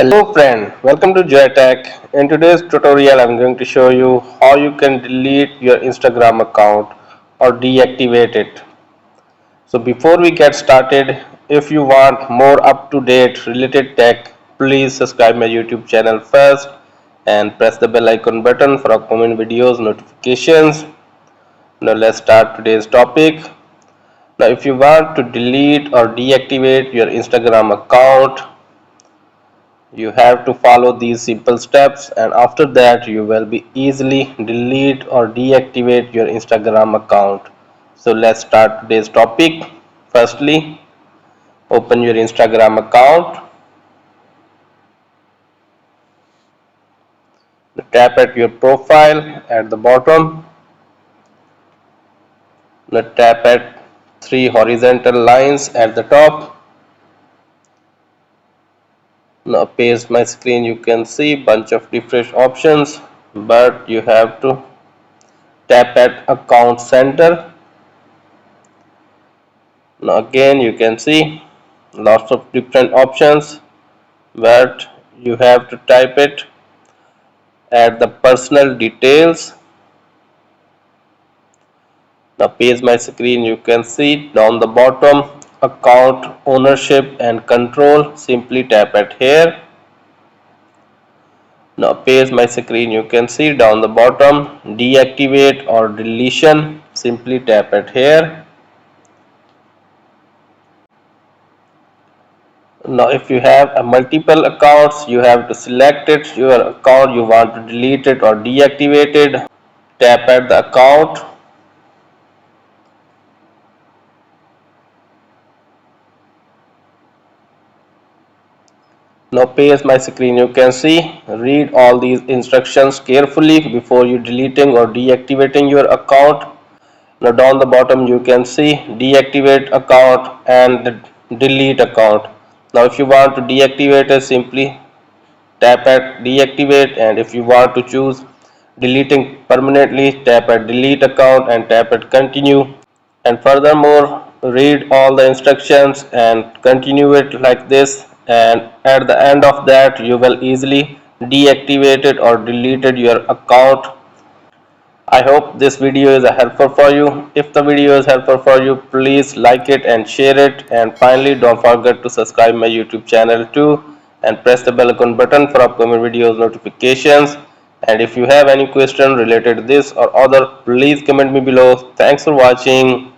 Hello friend, welcome to JoyTech. In today's tutorial I'm going to show you how you can delete your Instagram account or deactivate it. So before we get started, if you want more up-to-date related tech, please subscribe my YouTube channel first and press the bell icon button for upcoming videos notifications. Now let's start today's topic. Now if you want to delete or deactivate your Instagram account, you have to follow these simple steps, and after that you will be easily delete or deactivate your Instagram account. So let's start today's topic. Firstly, open your Instagram account. Tap at your profile at the bottom. Now tap at three horizontal lines at the top. Now page my screen, you can see bunch of different options, but you have to tap at account center. Now again you can see lots of different options, but you have to type it at the personal details. Now page my screen, you can see down the bottom account ownership and control. Simply tap at here. Now page my screen, you can see down the bottom deactivate or deletion. Simply tap at here. Now if you have a multiple accounts, you have to select it, your account you want to delete it or deactivate it. Tap at the account. Now page my screen, you can see read all these instructions carefully before you deleting or deactivating your account. Now down the bottom you can see deactivate account and delete account. Now if you want to deactivate it, simply tap at deactivate, and if you want to choose deleting permanently, tap at delete account and tap at continue. And furthermore, read all the instructions and continue it like this, and at the end of that you will easily deactivate it or deleted your account. I hope this video is helpful for you. If the video is helpful for you, please like it and share it. And finally, don't forget to subscribe my YouTube channel too and press the bell icon button for upcoming videos notifications. And if you have any question related to this or other, please comment me below. Thanks for watching.